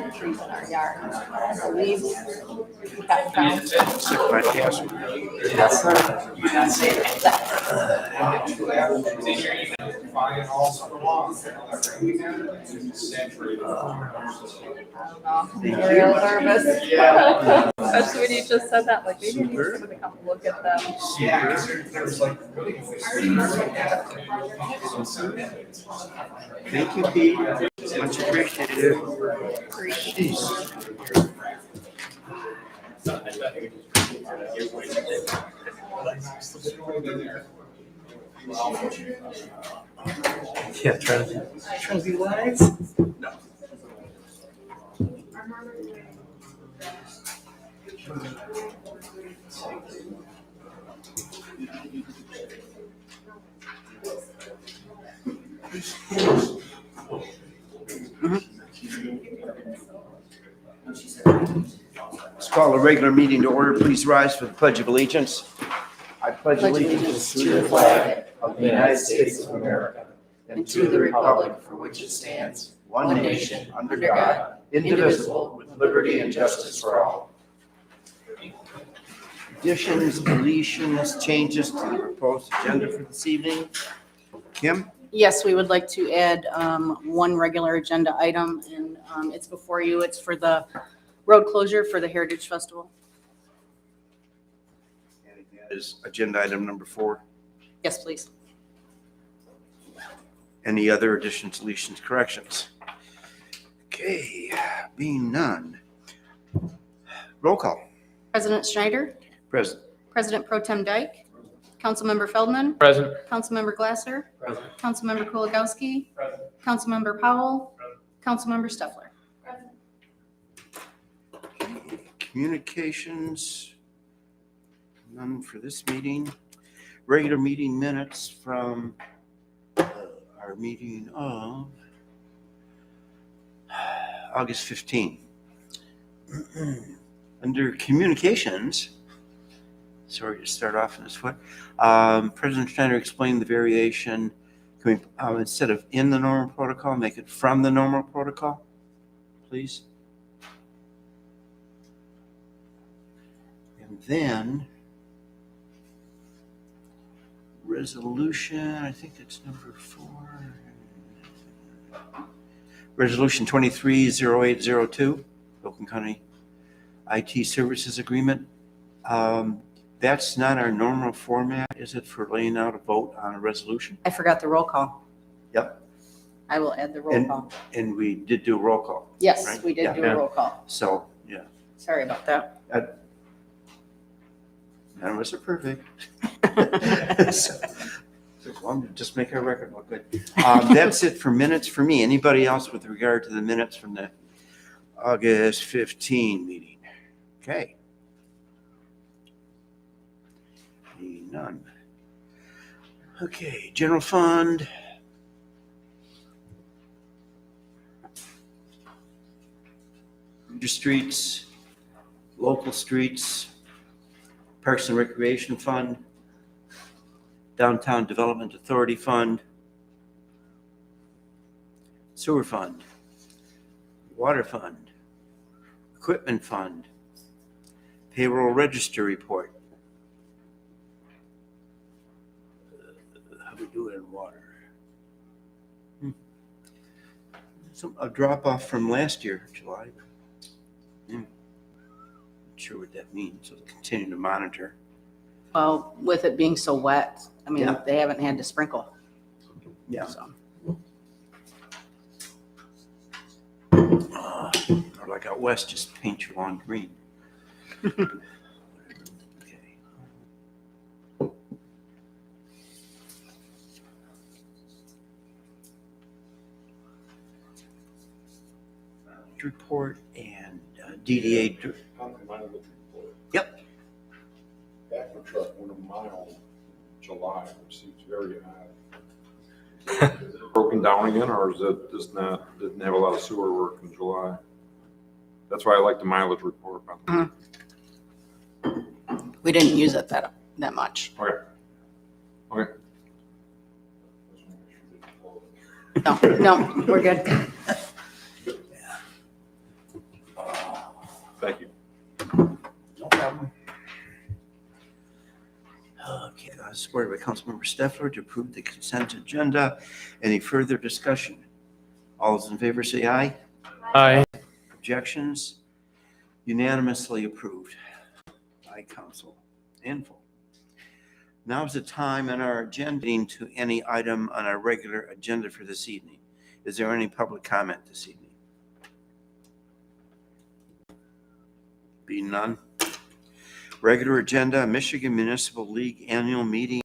the trees in our yard. So we've got down. Yes, sir. I'm real nervous. Especially when you just said that, like maybe I need someone to come look at them. Thank you, Pete. Much appreciated. Yeah, trying to be wise. No. Let's call a regular meeting to order. Please rise for the Pledge of Allegiance. I pledge allegiance to the flag of the United States of America and to the republic for which it stands, one nation, under God, indivisible, with liberty and justice for all. Additions, deletions, changes to the proposed agenda for this evening. Kim? Yes, we would like to add one regular agenda item, and it's before you. It's for the road closure for the Heritage Festival. That is agenda item number 4. Yes, please. Any other additions, deletions, corrections? Okay, being none. Roll call. President Schneider, Present. President Pro Tem Dyke, Councilmember Feldman, Present. Councilmember Glasser, Present. Councilmember Kuligowski, Councilmember Powell, Councilmember Steffler. Communications, none for this meeting. Regular meeting minutes from our meeting of August 15. Under communications, sorry to start off on this foot, President Schneider explained the variation. Can we, instead of in the normal protocol, make it from the normal protocol, please? And then resolution, I think it's number 4. Resolution 230802, Oakland County IT Services Agreement. That's not our normal format, is it, for laying out a vote on a resolution? I forgot the roll call. Yep. I will add the roll call. And we did do a roll call. Yes, right? we did Yeah. do a roll call. So, yeah, Sorry about that. none of us are perfect. So, well, just make our record look good. That's it for minutes for me. Anybody else with regard to the minutes from the August 15 meeting? Okay. None. Okay, general fund. Major streets, local streets, Parks and Recreation Fund, Downtown Development Authority Fund, Sewer Fund, Water Fund, Equipment Fund, Payroll Register Report. How we do it in water? A drop off from last year, July. Not sure what that means. So we'll continue to monitor. Well, with it being so wet, I mean, Yeah. they haven't had to sprinkle. Yeah. So. Or like out west, just paint your lawn green. Okay. Report and DDA. Yep. Backer truck went a mile in July, which seems very high. Is it broken down again, or is it just didn't have a lot of sewer work in July? That's why I like the mileage report. We didn't use it that much. Okay. No, we're good. supported by Councilmember Steffler to approve the consent agenda. Any further discussion? All those in favor say aye. Aye. Objections? Unanimously approved by council and full. Now is the time on our agenda to any item on our regular agenda for this evening. Is there any public comment this evening? Being none. Regular agenda, Michigan Municipal League Annual Meeting.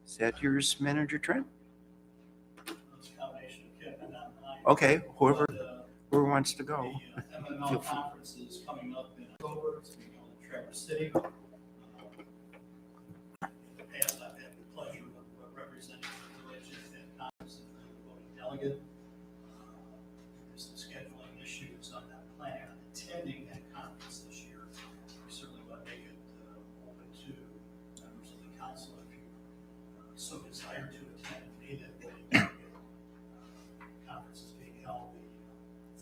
Is that yours, Manager Trent? It's a combination of Kevin and I. Okay, whoever But, wants to go. The MML conference is coming up in October. It's being held in Traverse City. In the past, I've had the pleasure of representing the village at that conference and the voting delegate. There's some scheduling issues. I'm not planning on attending that conference this year. We certainly want to make it open to members of the council if you so desire to attend and be that voting delegate. Conference is being held the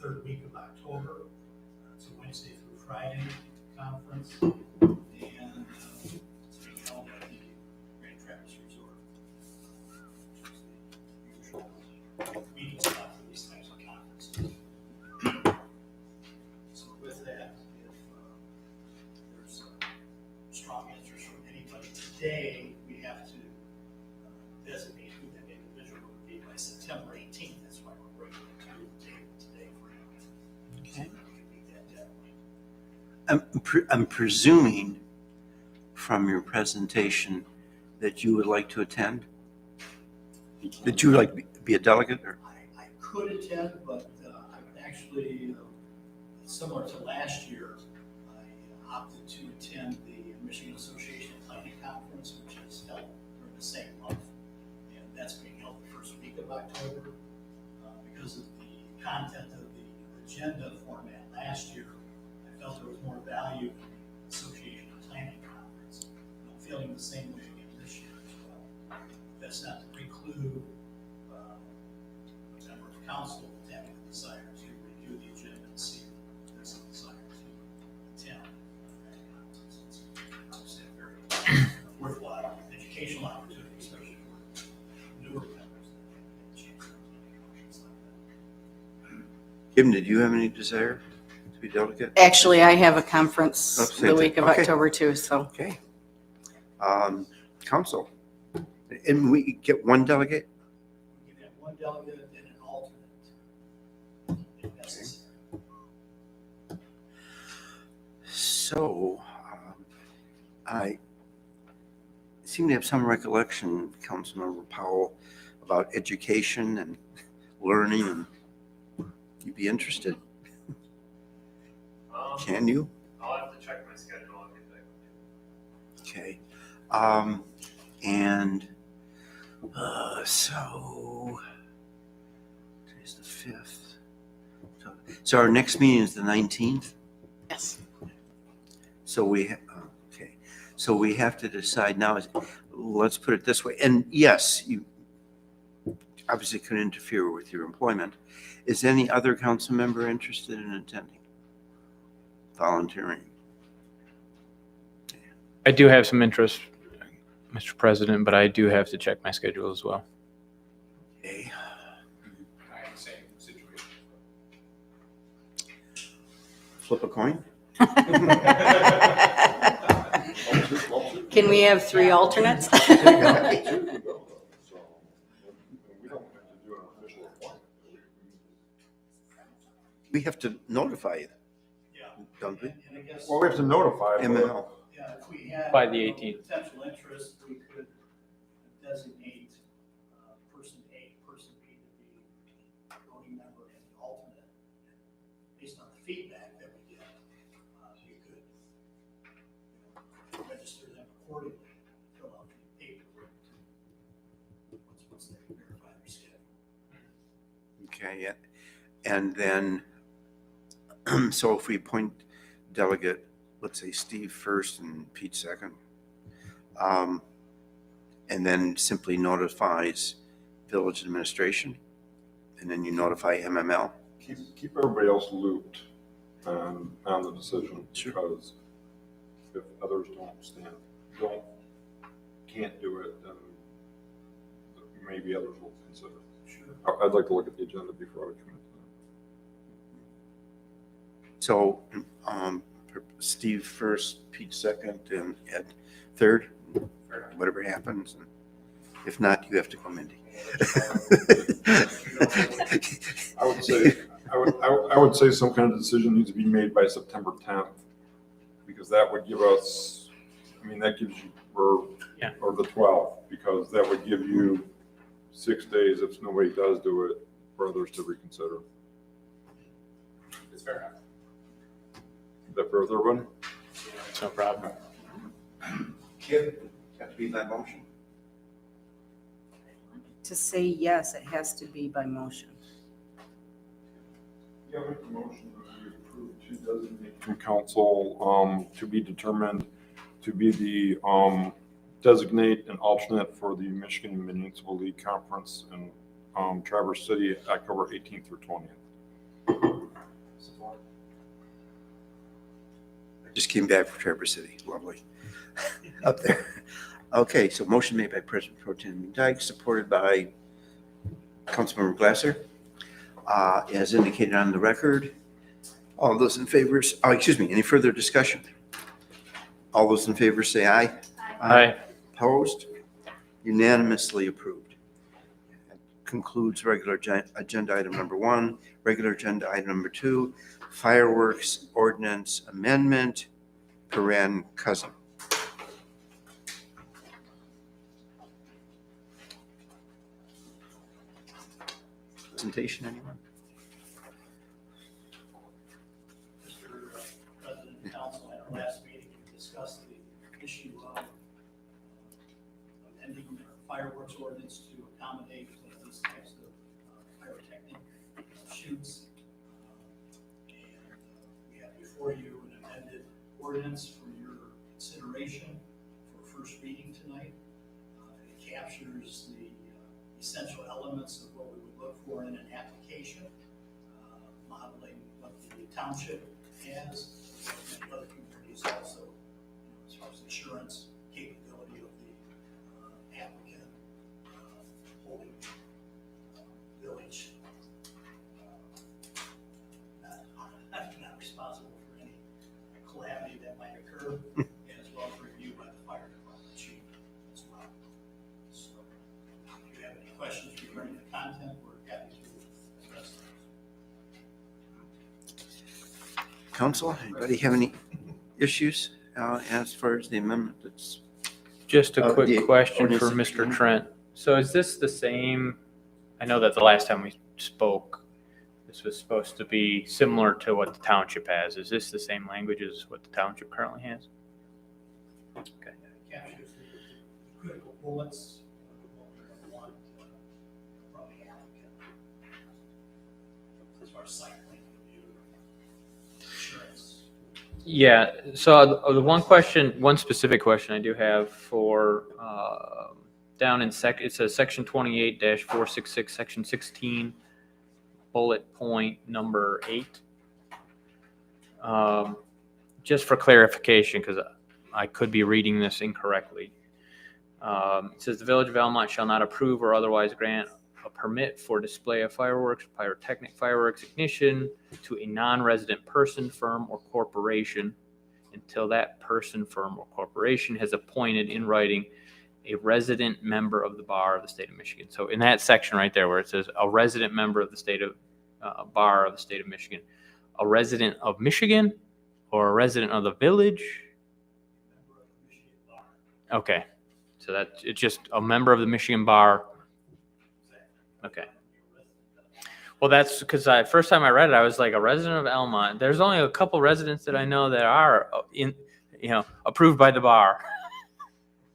third week of October. It's a Wednesday through Friday conference, and it's being held at the Grand Traverse Resort, which is the usual meeting spot for these types of conferences. So with that, if there's strong interest from anybody today, we have to designate who that individual would be by September 18th. That's why we're bringing it to the table today for you. So Okay. we can meet that deadline. I'm presuming from your presentation that you would like to attend? That you would like to be a delegate or? I could attend, but I would actually, similar to last year, I opted to attend the Michigan Association of Planning Conference, which is held during the same month. And that's being held the first week of October. Because of the content of the agenda format last year, I felt there was more value in the Association of Planning Conference. And I'm feeling the same way again this year as well. That's not to preclude a member of council having the desire to review the agenda and see if there's a desire to attend that conference. It's obviously a very worthwhile educational opportunity, especially for newer members that have a chance to attend conferences like that. Kim, did you have any desire to be delegate? Actually, I have a conference same the thing. week of Okay. October too, so. Okay. Council. And we get one delegate? We can have one delegate and an alternate if necessary. So, I seem to have some recollection, Councilmember Powell, about education and learning, and you'd be interested. Can you? I'll have to check my schedule and get back. Okay. And so today's the 5th. So our next meeting is the 19th. Yes. So okay. So we have to decide now. Let's put it this way. And yes, you obviously could interfere with your employment. Is any other council member interested in attending? Volunteering? I do have some interest, Mr. President, but I do have to check my schedule as well. Okay. Same situation. Flip a coin? Can we have 3 alternates? So, we don't have to do an official appointment. We have to notify you, Yeah. don't we? And I guess, Well, we have to notify. them. ML. yeah, if we had By the 18th. potential interest, we could designate person A, person B to be a voting member and the alternate. Based on the feedback that we get, you could register them accordingly, fill out the paperwork once they verify their schedule. Okay, yeah. And then, so if we appoint delegate, let's say Steve first and Pete second, and then simply notifies village administration, and then you notify MML. Keep everybody else looped on the decision, Sure. because if others can't do it, then maybe others will consider. Sure. I'd like to look at the agenda before I would commit to So, Steve first, Pete second, and Ed third, whatever happens. And if not, you have to go, Mindy. that. I would say some kind of decision needs to be made by September 10th, because that would give us, that gives you, or the 12th, because that would give you 6 days if nobody does do it for others to reconsider. It's fair enough. Is that fair with everyone? It's no problem. Kip, have to be by motion. To say yes, it has to be by motion. Yeah, make the motion that we approve to designate from council to be determined to be the designate an alternate for the Michigan Municipal League Conference in Traverse City, October 18th through 20th. Support. I just came back from Traverse City. Lovely. Up there. Okay, so motion made by President Pro Tem Dyke, supported by Councilmember Glasser. As indicated on the record, all those in favor, any further discussion? All those in favor say aye. Aye. Opposed? Unanimously approved. That concludes regular agenda item number 1. Regular agenda item number 2, fireworks ordinance amendment, Cousin. Presentation, anyone? Mr. President and Council, at our last meeting, we discussed the issue of amending our fireworks ordinance to accommodate these types of pyrotechnic shoots. And we have before you an amended ordinance for your consideration for first reading tonight. It captures the essential elements of what we would look for in an application, modeling what the township has, and other communities also, as far as insurance capability of the applicant, holding village, not responsible for any calamity that might occur, as well as reviewed by the fire department chief as well. So, if you have any questions regarding the content, we're happy to address those. Council, anybody have any issues as far as the amendment that's? Just a the quick question for ordinance Mr. again? Trent. So is this the same, I know that the last time we spoke, this was supposed to be similar to what the township has. Is this the same language as what the township currently has? Okay. It captures the critical bullets of what we want from the applicant. As far as site plan review, insurance. Yeah, so the one specific question I do have for, down in it says section 28-466, section 16, bullet point number 8. Just for clarification, because I could be reading this incorrectly. It says the Village of Almont shall not approve or otherwise grant a permit for display of fireworks, pyrotechnic fireworks ignition to a non-resident person, firm, or corporation until that person, firm, or corporation has appointed in writing a resident member of the bar of the state of Michigan. So in that section right there where it says a resident member of the state of bar of the state of Michigan, a resident of Michigan or a resident of the village? Member of the Michigan Bar. Okay, so that it's just a member of the Michigan bar. Okay. Well, that's because first time I read it, I was like, a resident of Almont. There's only a couple residents that I know that are approved by the bar.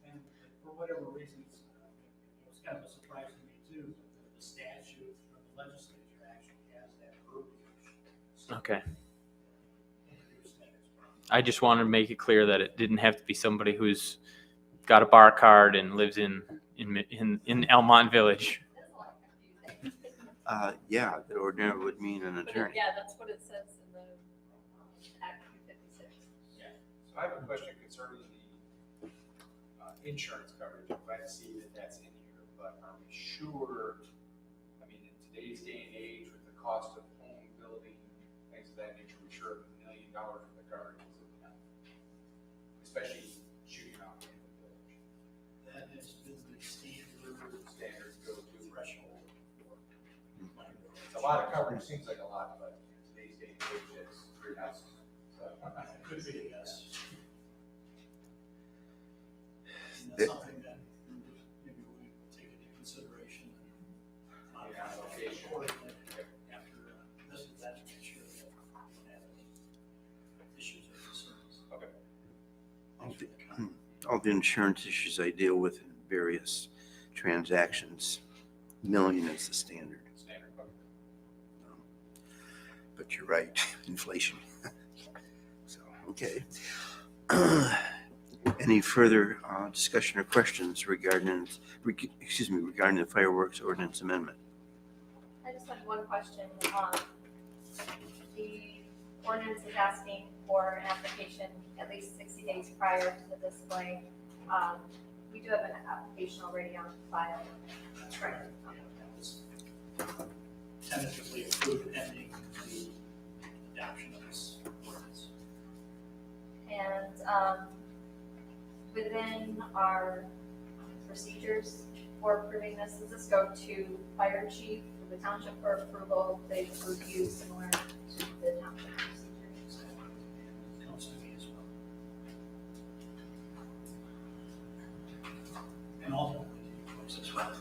And for whatever reasons, it was kind of a surprise to me too, that the statute from the legislature actually has that verbiage. Okay. I just wanted to make it clear that it didn't have to be somebody who's got a bar card and lives in Almont Village. Yeah, the ordinary would mean an attorney. Yeah, that's what it says in the Act 256. So I have a question concerning the insurance coverage. I'm glad to see that that's in here, but are we sure? I mean, in today's day and age, with the cost of home building, things of that nature, we sure $1 million for the guard is enough, especially shooting out in the village. That has been the Standards go to threshold for. It's a lot of coverage, seems like a lot, but in today's day and age, it's pretty nice. So, Could be, yes. And that's something that maybe we will take into consideration and modify our application. accordingly after this is that to make sure that we don't have any issues or concerns. Okay. Thanks for the comment. All the insurance issues I deal with in various transactions, million is the standard. Standard. But you're right, inflation. So, okay. Any further discussion or questions regarding the fireworks ordinance amendment? I just have one question. The ordinance is asking for an application at least 60 days prior to the display. We do have an application already on file. That's right. That was tentatively approved pending the adoption of this ordinance. And within our procedures for approving this, does this go to fire chief, to the township for approval? They review similar to the township procedures. It comes to me as well. And ultimately, to you folks as well.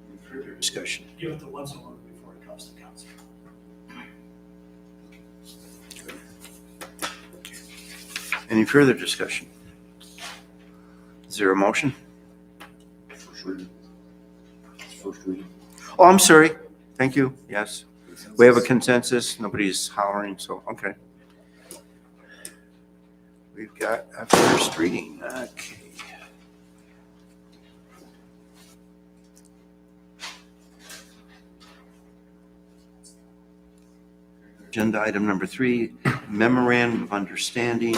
Any further discussion? Give it the once over before it comes to council. Any further discussion? Is there a motion? First reading. Oh, I'm sorry. Thank you. Yes. We have a consensus. Nobody's hollering, so, okay. We've got a first reading. Okay. Agenda item number 3, memorandum of understanding,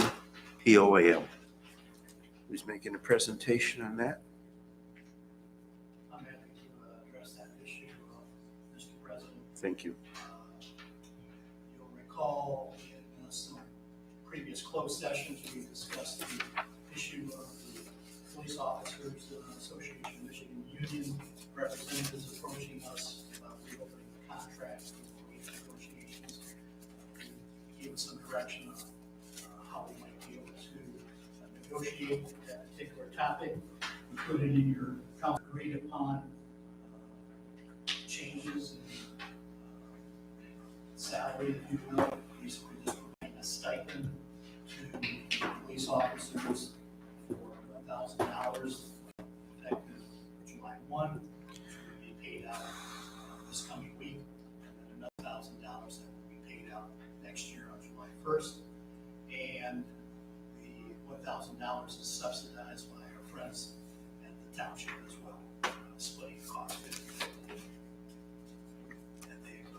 POAL. Who's making a presentation on that? I'm happy to address that issue, Mr. President. Thank you. You'll recall in some previous closed sessions, we discussed the issue of the Police Officers Association of Michigan Union representatives approaching us about reopening the contract for wage negotiations. Give us some direction on how we might be able to negotiate that particular topic, included in your council agreed upon changes in salary, if you will, basically just providing a stipend to police officers for $1,000 effective July 1, which will be paid out this coming week, and then another $1,000 that will be paid out next year on July 1st. And the $1,000 is subsidized by our friends at the township as well, splitting the cost 50/50 that they've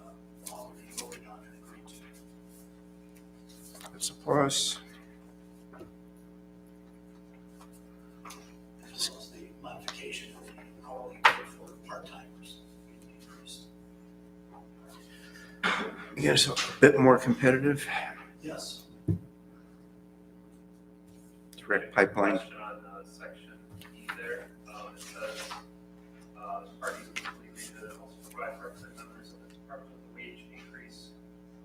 already voted on and agreed to. That's a plus. As well as the modification of the hourly rate for part-timers being increased. I guess a bit more competitive. Yes. Direct pipeline. Question on section E there, it says, parties mutually agree to also provide representative members of the department with a wage increase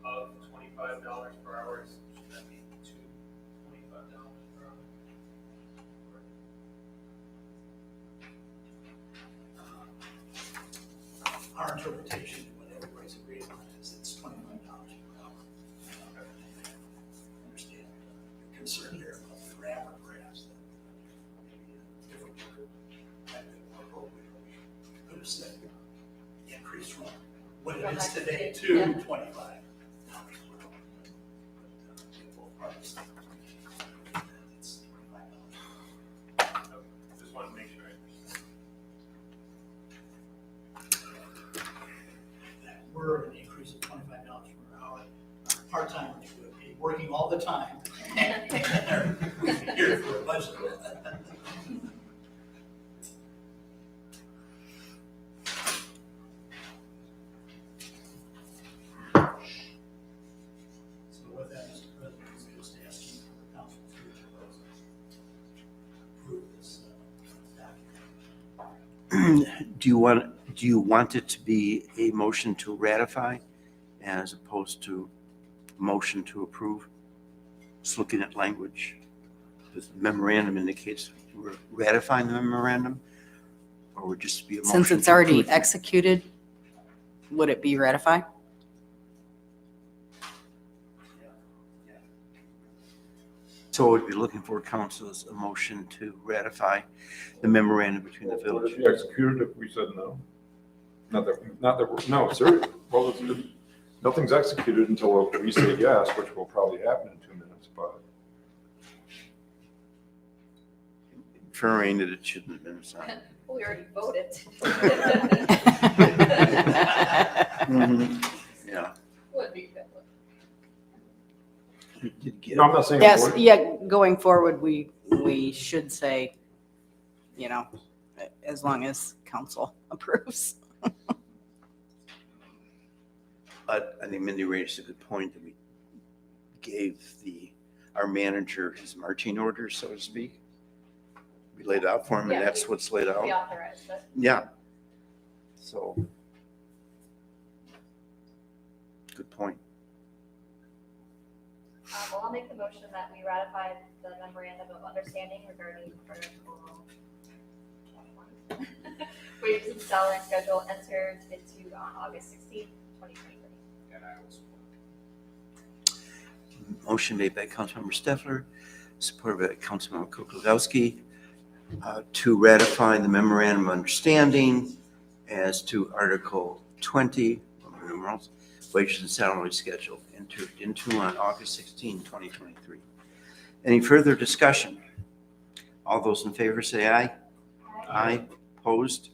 of $25 per hour. Should that be to $25 per hour? Our interpretation, what everybody's agreed on, is it's $25 per hour. I understand the concern here about the grammar, perhaps, that maybe a different word might be more appropriate. Could have said increase from what it is today to Yeah. $25 per hour. But both parties think that it's $25. Just wanted to make sure. That were an increase of $25 per hour. Part-timers would be working all the time. You're here for a budget. So with that, Mr. President, I'm just asking for the council to approve this document. Do you want it to be a motion to ratify as opposed to motion to approve? Just looking at language. The memorandum indicates we're ratifying the memorandum, or would just be a motion? Since it's to already approve? executed, would it be ratify? So we'd be looking for council's a motion to ratify the memorandum between the Would village. it be executed if we said no? Not that, we're no, sir, well, nothing's executed until we say yes, which will probably happen in 2 minutes, but. Inferring that it shouldn't have been signed. We already voted. Yeah. Would be good. We did get No, I'm not saying. Yes, avoid it. yeah, going forward, we should say, as long as council approves. But I think Mindy raised a good point that we gave our manager his marching orders, so to speak. We laid out for him, and Yeah, that's what's laid We out. authorized it. Yeah. So. Good point. Well, I'll make the motion that we ratify the memorandum of understanding regarding Article 21. Wages and salary schedule entered into on August 16th, 2023. And I will support. Motion made by Councilmember Steffler, supported by Councilmember Kukulowski, to ratify the memorandum of understanding as to Article 20, Roman numerals, wages and salary schedule, entered into on August 16, 2023. Any further discussion? All those in favor say aye. Aye. Opposed?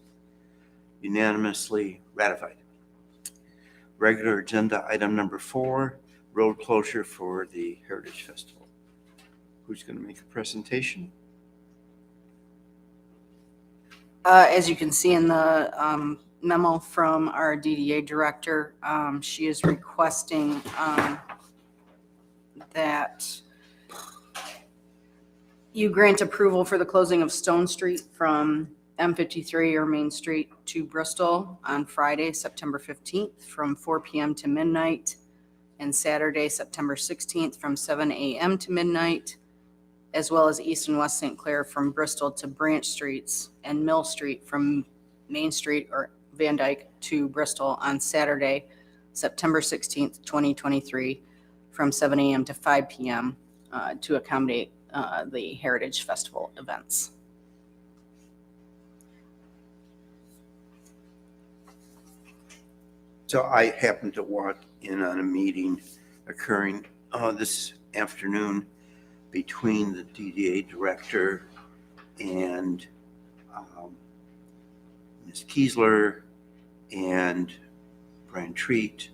Unanimously ratified. Regular agenda item number 4, road closure for the Heritage Festival. Who's going to make a presentation? As you can see in the memo from our DDA director, she is requesting that you grant approval for the closing of Stone Street from M53 or Main Street to Bristol on Friday, September 15th from 4 p.m. to midnight, and Saturday, September 16th from 7 a.m. to midnight, as well as East and West St. Clair from Bristol to Branch Streets and Mill Street from Main Street or Van Dyke to Bristol on Saturday, September 16th, 2023, from 7 a.m. to 5 p.m. To accommodate the Heritage Festival events. So I happened to walk in on a meeting occurring this afternoon between the DDA director and Ms. Kiesler and Brian Treat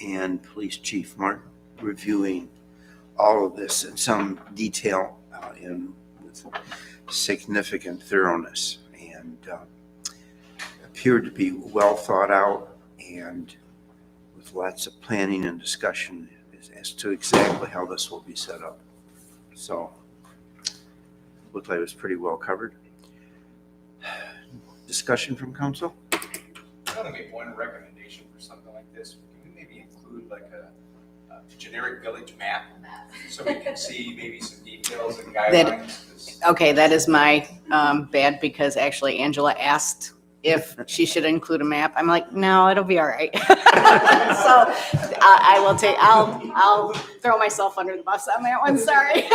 and Police Chief Martin, reviewing all of this in some detail and with significant thoroughness, and appeared to be well thought out and with lots of planning and discussion as to exactly how this will be set up. So looked like it was pretty well covered. Discussion from council? I want to make one recommendation for something like this. Can we maybe include like a generic village map so we can see maybe some details and guidelines? 'Cause Okay, that is my bad, because actually Angela asked if she should include a map. I'm like, no, it'll be all right. So I'll throw myself under the bus on that one, sorry.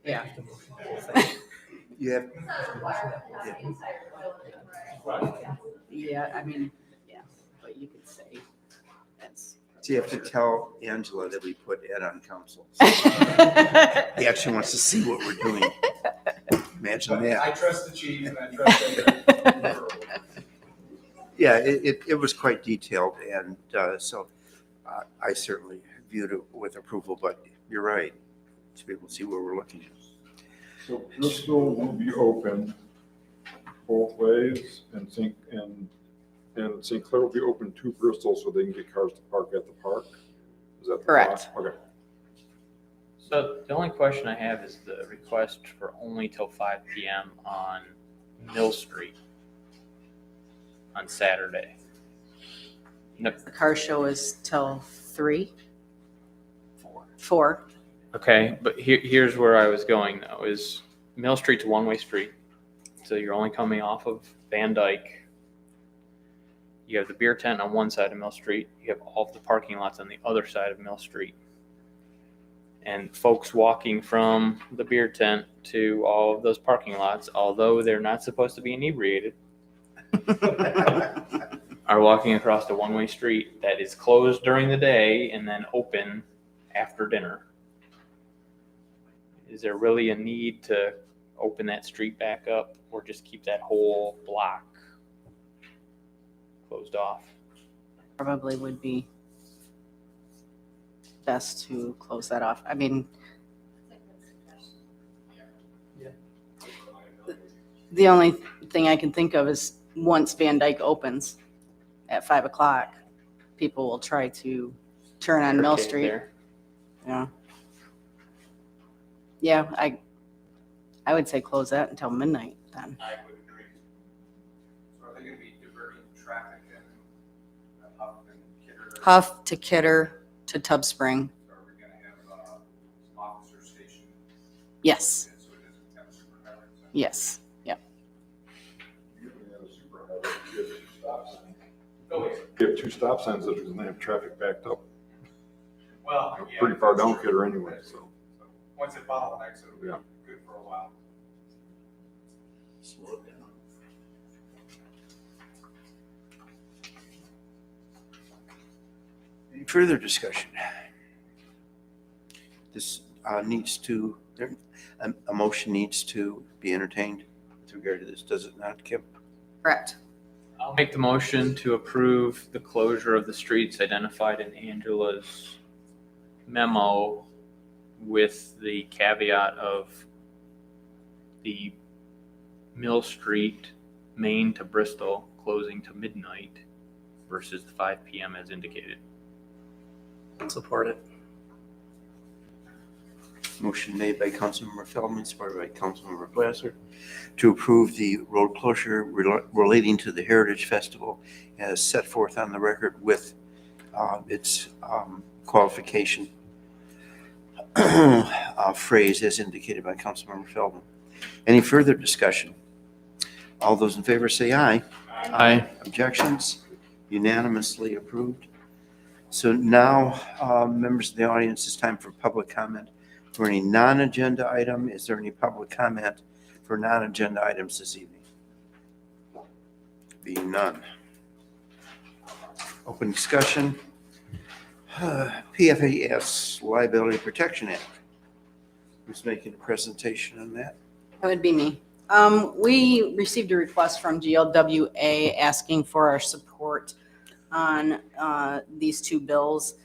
Yeah. You have, It's not a requirement to have the entire building, right? Yeah, I mean, yeah, but you could say that's. so you have to tell Angela that we put Ed on council. He actually wants to see what we're doing. Imagine I that. trust the chief and I trust everyone. Yeah, it was quite detailed, and so I certainly viewed it with approval, but you're right, to be able to see where we're looking. So Bristol will be open both ways, and St. Clair will be open to Bristol so they can get cars to park at the park? Is that the Correct. thought? Okay. So the only question I have is the request for only till 5 PM on Mill Street on Saturday. No, The car show is till 3, 4. 4. Okay, but here's where I was going though, is Mill Street's a one-way street. So you're only coming off of Van Dyke. You have the beer tent on one side of Mill Street. You have all of the parking lots on the other side of Mill Street. And folks walking from the beer tent to all of those parking lots, although they're not supposed to be inebriated, are walking across the one-way street that is closed during the day and then open after dinner. Is there really a need to open that street back up or just keep that whole block closed off? Probably would be best to close that off. I mean, the only thing I can think of is once Van Dyke opens at 5 o'clock, people will try to turn on Mill Barricade Street. there. Yeah. Yeah, I would say close that until midnight then. I would agree. So are they gonna be diverting traffic in Huff and Kidder? Huff to Kidder to Tub Spring. So are we gonna have some officer station? Yes, So it doesn't have a superhighway? So- yes, yep. You can have a superhighway, you have 2 stop signs. Oh, yeah. You have 2 stop signs that are gonna have traffic backed up. Well, They're yeah, pretty far that's down true. Kidder anyway, so. So once it bottlenecks, it'll be Yeah. good for a while. Slow it down. Any further discussion? This needs to, a motion needs to be entertained with regard to this, does it not, Kim? Correct. I'll make the motion to approve the closure of the streets identified in Angela's memo with the caveat of the Mill Street, Main to Bristol, closing to midnight versus the 5 PM as indicated. Support it. Motion made by Councilmember Feldman, supported by Councilmember Glasser, to approve the road closure relating to the Heritage Festival as set forth on the record with its qualification phrase as indicated by Councilmember Feldman. Any further discussion? All those in favor say aye. Aye. Objections? Unanimously approved. So now, members of the audience, it's time for public comment for any non-agenda item. Is there any public comment for non-agenda items this evening? Being none. Open discussion. PFAS Liability Protection Act. Who's making a presentation on that? That would be me. We received a request from GLWA asking for our support on these 2 bills.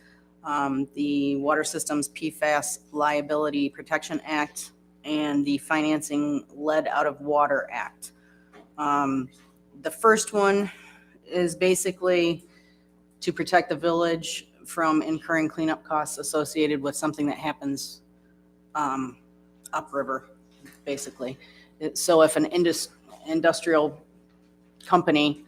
The Water Systems PFAS Liability Protection Act and the Financing Lead Out of Water Act. The first one is basically to protect the village from incurring cleanup costs associated with something that happens upriver, basically. So if an industrial company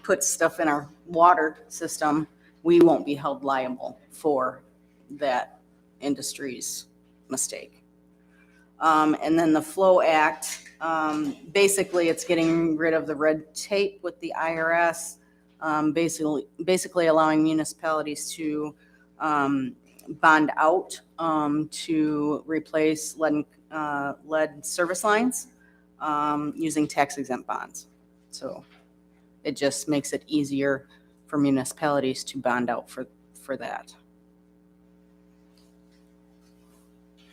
puts stuff in our water system, we won't be held liable for that industry's mistake. And then the Flow Act, basically it's getting rid of the red tape with the IRS, basically allowing municipalities to bond out to replace lead service lines using tax exempt bonds. So it just makes it easier for municipalities to bond out for that.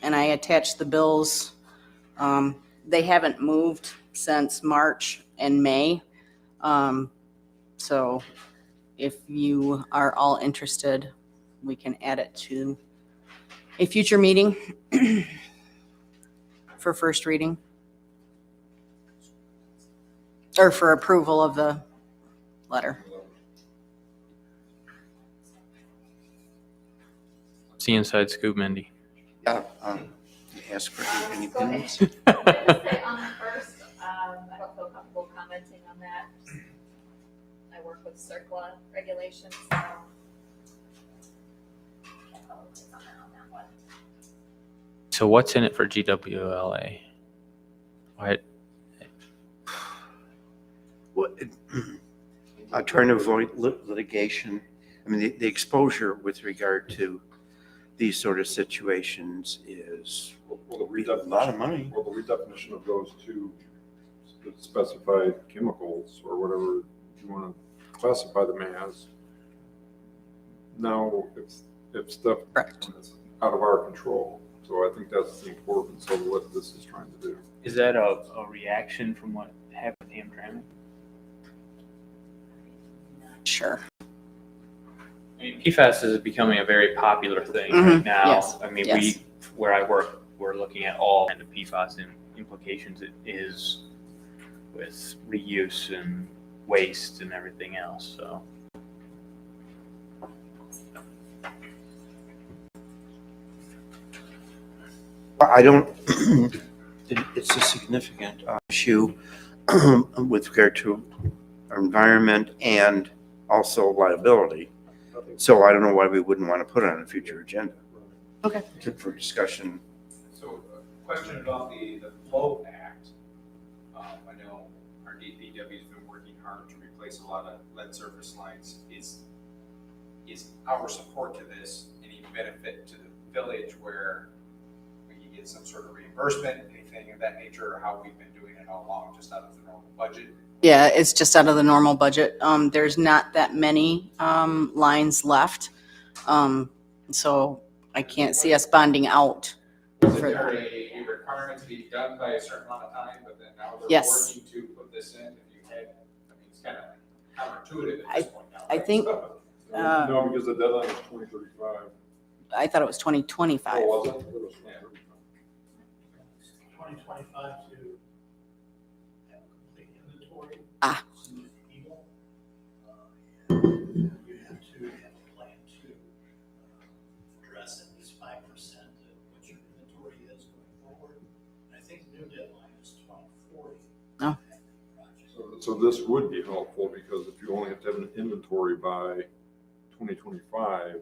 And I attached the bills. They haven't moved since March and May. So if you are all interested, we can add it to a future meeting for first reading. Or for approval of the letter. What's the inside scoop, Mindy? Yeah, ask for any Go ahead. opinions. I would say on the first, I don't feel comfortable commenting on that. I work with CERCLA regulations, so. Can't really comment on that one. So what's in it for GWLA? What? Trying to avoid litigation. I mean, the exposure with regard to these sort of situations is Well, the a lot of money. Well, the redefinition of those two specified chemicals or whatever you want to classify them as. Now, if stuff Correct. is out of our control. So I think that's the importance of what this is trying to do. Is that a reaction from what happened with Hamtramck? Sure. I mean, PFAS is becoming a very popular thing Mhm, right now. yes, I mean, yes. where I work, we're looking at all kind of PFAS implications it is with reuse and waste and everything else, so. I don't, it's a significant issue with regard to our environment and also liability. So I don't know why we wouldn't want to put it on a future agenda. Okay. For discussion. So, a question about the Flow Act. I know our DPW has been working hard to replace a lot of lead surface lines. Is our support to this any benefit to the village where we can get some sort of reimbursement, anything of that nature, or how we've been doing it all along, just out of the normal budget? Yeah, it's just out of the normal budget. There's not that many lines left. So I can't see us bonding out. Is For there a requirement to be done by a certain amount of time, but then now they're Yes. working to put this in? If you had, I mean, it's kind of counterintuitive at this point now. I right? think- No, because the deadline is 2035. I thought it was 2025. Oh, was it? It was 2035. 2025 to have a complete inventory. Ah. Submit to Eagle. And you have to have a plan to address at least 5% of what your inventory is going forward. And I think the new deadline is 2040. Oh. So this would be helpful because if you only have to have an inventory by 2025,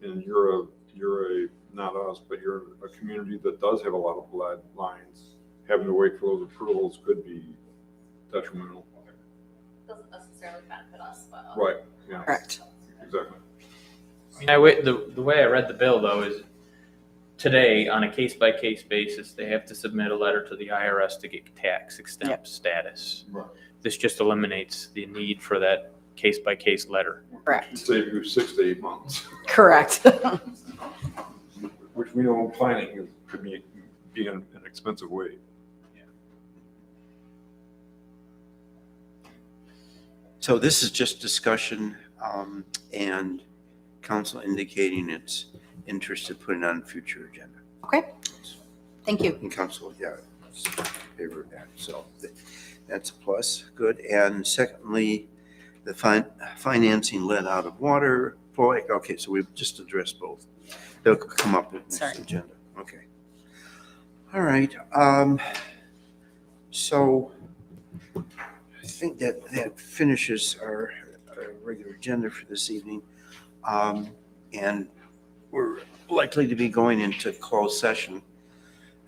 and you're a, not us, but you're a community that does have a lot of lead lines, having to wait for those approvals could be detrimental. Doesn't necessarily benefit us, but. Right, yeah, Correct. exactly. I mean, the way I read the bill though is today, on a case-by-case basis, they have to submit a letter to the IRS to get tax exempt status. Right. This just eliminates the need for that case-by-case letter. Correct. Save you 6 to 8 months, Correct. which we know planning could be an expensive way. So this is just discussion and council indicating its interest in putting on a future agenda. Okay. Thank you. And council, yeah, is in favor of that. So that's a plus. Good. And secondly, the financing lead out of water. Boy, okay, so we've just addressed both. They'll come up with Sorry. next agenda. Okay. All right. So I think that finishes our regular agenda for this evening. And we're likely to be going into closed session.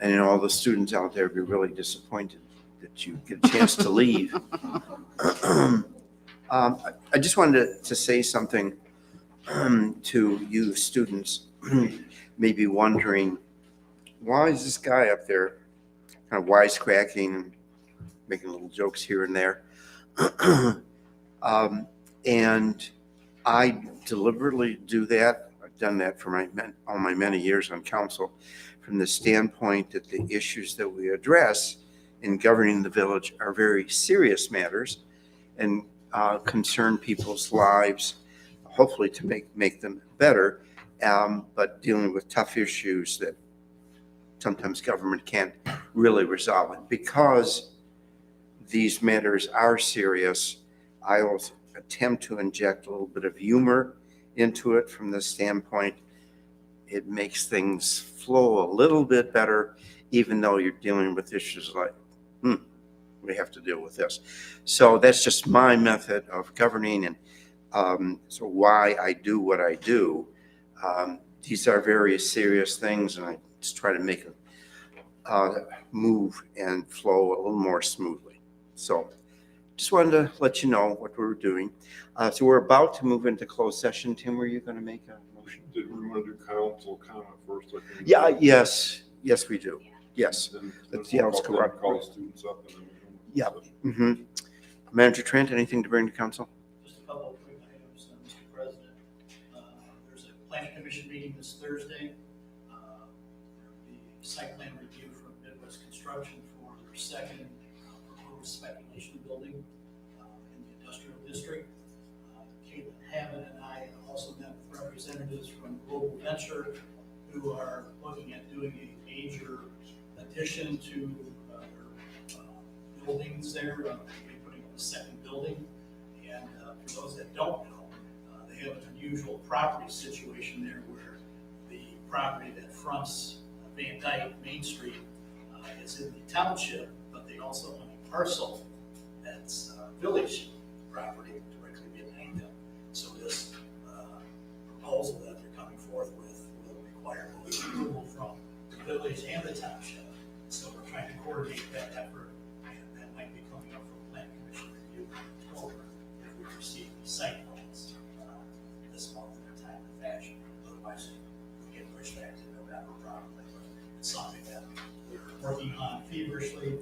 And you know, all the students out there will be really disappointed that you get a chance to leave. I just wanted to say something to you students maybe wondering, why is this guy up there kind of wisecracking, making little jokes here and there? And I deliberately do that. I've done that for all my many years on council, from the standpoint that the issues that we address in governing the village are very serious matters, and concern people's lives, hopefully to make them better, but dealing with tough issues that sometimes government can't really resolve. And because these matters are serious, I will attempt to inject a little bit of humor into it from this standpoint. It makes things flow a little bit better, even though you're dealing with issues like, we have to deal with this. So that's just my method of governing, and so why I do what I do. These are very serious things, and I just try to make them move and flow a little more smoothly. So just wanted to let you know what we're doing. So we're about to move into closed session. Tim, were you going to make a motion? Did we want to do council comment first? Yeah, yes, we do. Yes. Then Yeah, let's go right- call the students up and then we can- Yeah. Mm-hmm. Manager Trent, anything to bring to council? Just a couple of quick items, Mr. President. There's a planning commission meeting this Thursday. The site plan review from Midwest Construction for their second proposed speculation building in the industrial district. Caitlin Hammond and I also met with representatives from Global Venture who are looking at doing a major addition to their buildings there. They're putting up a second building. And for those that don't know, they have an unusual property situation there where the property that fronts Van Dyke Main Street is in the township, but they also own a parcel that's village property directly behind them. So this proposal that they're coming forth with will require both approval from the village and the township. So we're trying to coordinate that effort, and that might be coming up from Plan Commission review in October if we receive the site plans this month in a timely fashion. Otherwise, we get pushed back to November probably. But it's something that we're working on feverishly.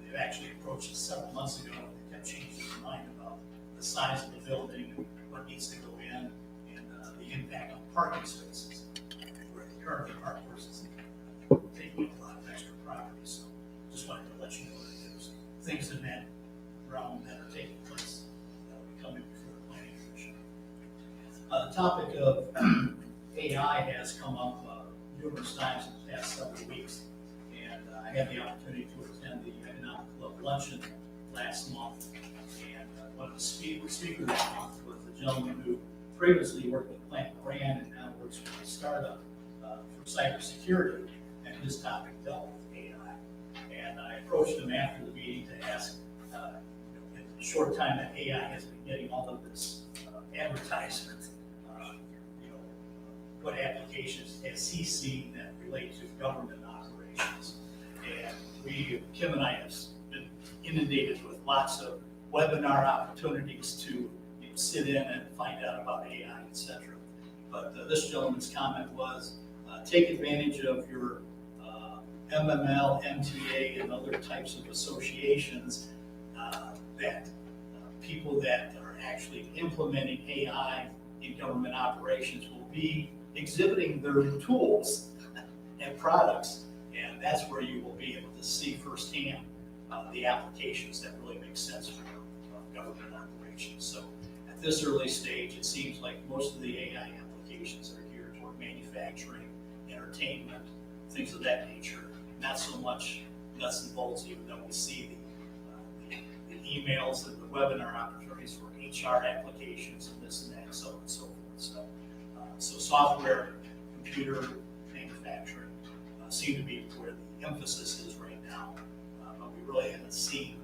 They've actually approached us several months ago. They kept changing their mind about the size of the building and what needs to go in, and the impact on parking spaces. Where they currently park versus taking a lot of extra property. So just wanted to let you know that there's things in that realm that are taking place that will be coming before the planning commission. The topic of AI has come up numerous times in the past several weeks, and I had the opportunity to attend the Economic Club luncheon last month, and one of the speakers that month was a gentleman who previously worked with Plant Brand and now works with a startup for cybersecurity, and his topic dealt with AI. And I approached him after the meeting to ask, in the short time that AI has been getting all of this advertisement, what applications has he seen that relate to government operations? And Kim and I have been inundated with lots of webinar opportunities to sit in and find out about AI, et cetera. But this gentleman's comment was, take advantage of your MML, MTA, and other types of associations that people that are actually implementing AI in government operations will be exhibiting their tools and products, and that's where you will be able to see firsthand the applications that really make sense for government operations. So at this early stage, it seems like most of the AI applications are geared toward manufacturing, entertainment, things of that nature, not so much nuts and bolts, even though we see the emails and the webinar opportunities for HR applications and this and that, so on and so forth. So software, computer, manufacturing seem to be where the emphasis is right now, but we really haven't seen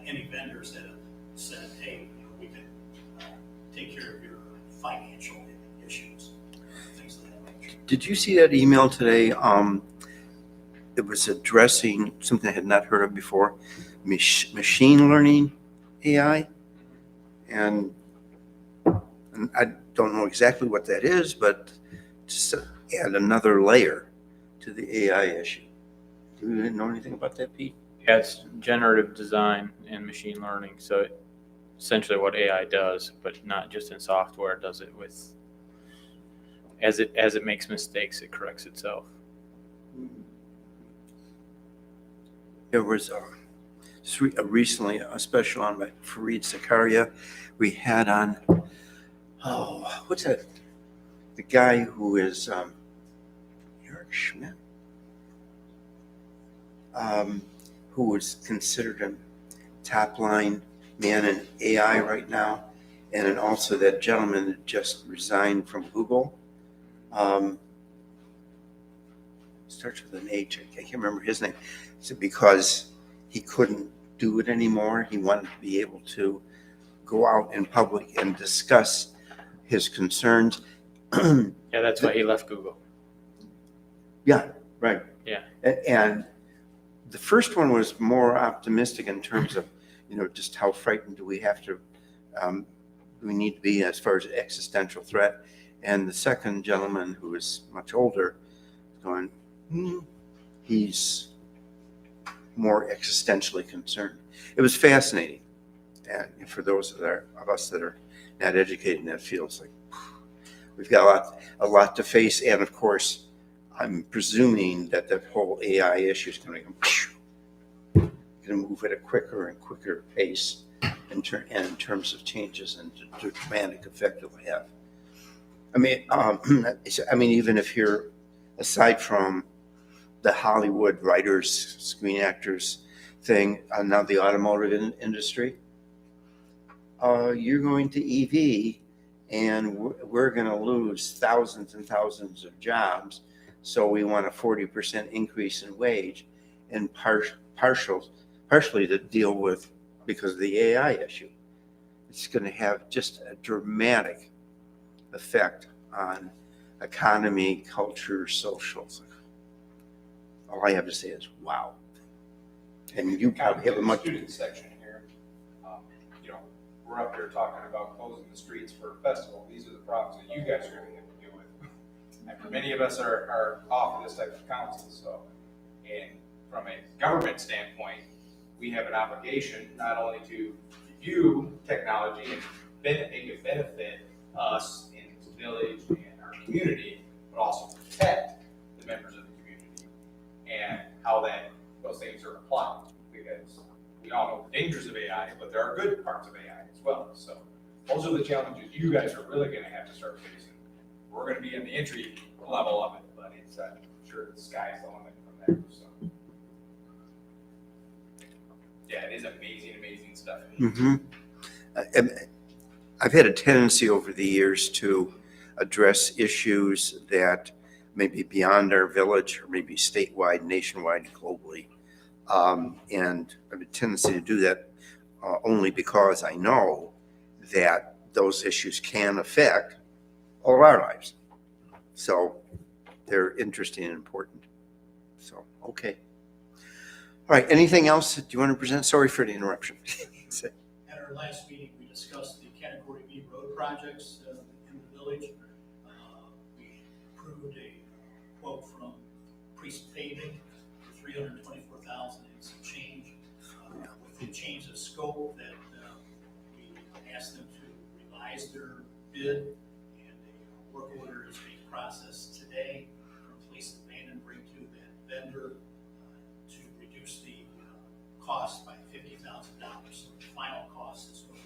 any vendors that have said, hey, we can take care of your financial issues, things of that nature. Did you see that email today? It was addressing something I had not heard of before, machine learning AI. And I don't know exactly what that is, but just to add another layer to the AI issue. Do you know anything about that, Pete? Yeah, it's generative design and machine learning. So essentially what AI does, but not just in software, it does it with, as it makes mistakes, it corrects itself. There was recently a special on by Fareed Zakaria. We had on, oh, what's that? The guy who is Eric Schmidt, who was considered a top line man in AI right now, and then also that gentleman that just resigned from Google. Starts with an H. I can't remember his name. So because he couldn't do it anymore, he wanted to be able to go out in public and discuss his concerns. Yeah, that's why he left Google. Yeah, right. Yeah. And the first one was more optimistic in terms of, just how frightened do we have to, we need to be as far as existential threat. And the second gentleman, who is much older, going, he's more existentially concerned. It was fascinating. And for those of us that are not educated in that field, it's like, we've got a lot to face. And of course, I'm presuming that the whole AI issue is going to move at a quicker and quicker pace in terms of changes and the dramatic effect it will have. I mean, even if you're, aside from the Hollywood writers, screen actors thing, now the automotive industry, you're going to EV, and we're going to lose thousands and thousands of jobs. So we want a 40% increase in wage, and partially to deal with because of the AI issue. It's going to have just a dramatic effect on economy, culture, social. All I have to say is, wow. And you probably have a much. Student section here, we're up here talking about closing the streets for a festival. These are the problems that you guys are going to have to deal with. And many of us are off of this type of council, so, and from a government standpoint, we have an obligation not only to review technology and make it benefit us in the village and our community, but also protect the members of the community and how those things are applied. Because we all know the dangers of AI, but there are good parts of AI as well. So those are the challenges you guys are really going to have to start facing. We're going to be in the entry level of it, but it's I'm sure the sky's the limit from there. So yeah, it is amazing stuff. Mm-hmm. I've had a tendency over the years to address issues that may be beyond our village or maybe statewide, nationwide, globally. And I have a tendency to do that only because I know that those issues can affect all of our lives. So they're interesting and important. So, okay. All right, anything else that you want to present? Sorry for the interruption. At our last meeting, we discussed the Category B road projects in the village. We approved a quote from Priest Paving for $324,000 and some change. With the change of scope, that we asked them to revise their bid, and a work order is being processed today from Police Abandon bring to that vendor to reduce the cost by $50,000. So the final cost is